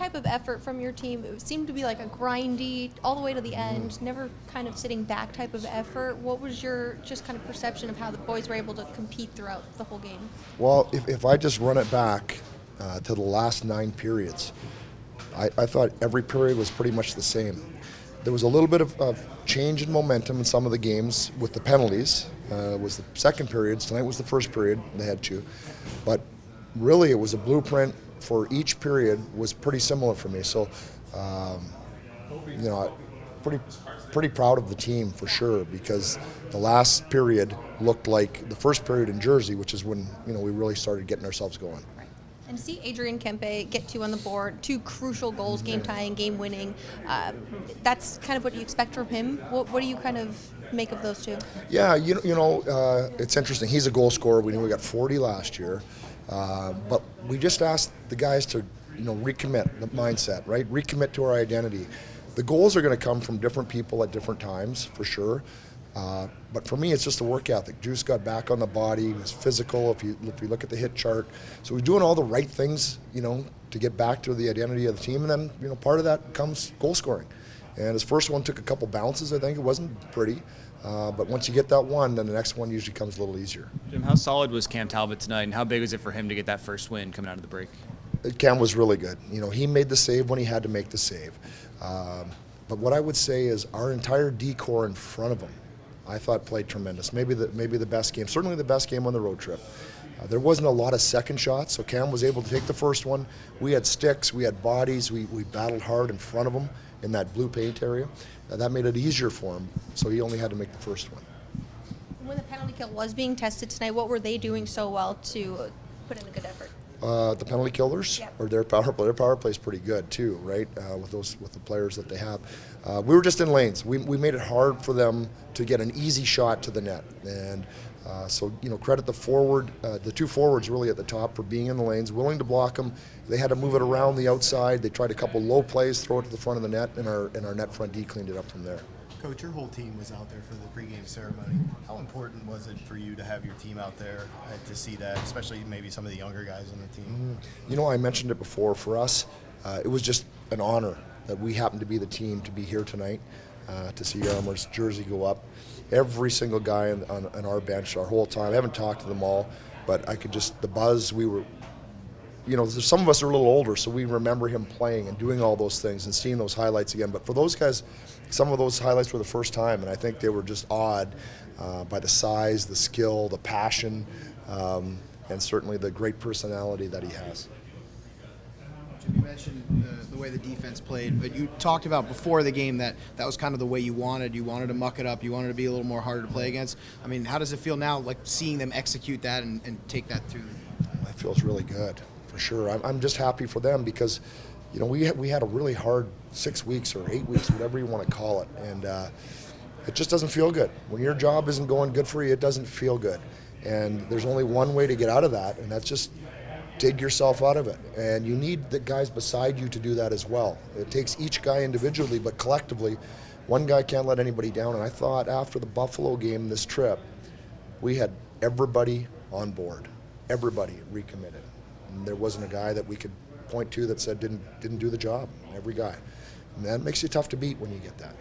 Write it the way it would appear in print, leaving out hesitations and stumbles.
type of effort from your team. It seemed to be like a grindy, all the way to the end, never kind of sitting back type of effort. What was your just kind of perception of how the boys were able to compete throughout the whole game? Well, if I just run it back to the last 9 periods, I thought every period was pretty much the same. There was a little bit of change in momentum in some of the games with the penalties. Was the second periods. Tonight was the first period. They had 2. But really, it was a blueprint for each period was pretty similar for me. So, pretty proud of the team for sure, because the last period looked like the first period in Jersey, which is when we really started getting ourselves going. And to see Adrian Kempe get 2 on the board, 2 crucial goals, game tying, game winning, that's kind of what you expect from him. What do you kind of make of those 2? Yeah, it's interesting. He's a goal scorer. We knew we got 40 last year, but we just asked the guys to recommit the mindset, right? Recommit to our identity. The goals are going to come from different people at different times, for sure. But for me, it's just a work ethic. Juice got back on the body. He was physical. If you look at the hit chart, so we're doing all the right things, to get back to the identity of the team. And then, part of that comes goal scoring. And his first one took a couple bounces. I think it wasn't pretty, but once you get that one, then the next one usually comes a little easier. Jim, how solid was Cam Talbot tonight, and how big was it for him to get that first win coming out of the break? Cam was really good. He made the save when he had to make the save. But what I would say is our entire D-core in front of him, I thought played tremendous. Maybe the best game, certainly the best game on the road trip. There wasn't a lot of second shots, so Cam was able to take the first one. We had sticks, we had bodies, we battled hard in front of him in that blue paint area. That made it easier for him, so he only had to make the first one. When the penalty kill was being tested tonight, what were they doing so well to put in a good effort? The penalty killers, Yep. or their power play is pretty good too, right? With the players that they have, we were just in lanes. We made it hard for them to get an easy shot to the net, and so credit the 2 forwards really at the top for being in the lanes, willing to block them. They had to move it around the outside. They tried a couple low plays, throw it to the front of the net, and our net front D cleaned it up from there. Coach, your whole team was out there for the pregame ceremony. How important was it for you to have your team out there to see that, especially maybe some of the younger guys on the team? I mentioned it before. For us, it was just an honor that we happened to be the team to be here tonight, to see Yarmouth's jersey go up. Every single guy on our bench, our whole time, I haven't talked to them all, but I could just, the buzz, we were, some of us are a little older, so we remember him playing and doing all those things and seeing those highlights again. But for those guys, some of those highlights were the first time, and I think they were just awed by the size, the skill, the passion, and certainly the great personality that he has. Jim, you mentioned the way the defense played, but you talked about before the game that was kind of the way you wanted to muck it up, you wanted to be a little more harder to play against. I mean, how does it feel now, like seeing them execute that and take that through? It feels really good, for sure. I'm just happy for them because we had a really hard 6 weeks or 8 weeks, whatever you want to call it, and it just doesn't feel good. When your job isn't going good for you, it doesn't feel good. And there's only one way to get out of that, and that's just dig yourself out of it. And you need the guys beside you to do that as well. It takes each guy individually, but collectively, one guy can't let anybody down. And I thought after the Buffalo game this trip, we had everybody on board, everybody recommitted. And there wasn't a guy that we could point to that said didn't do the job. Every guy. And that makes you tough to beat when you get that.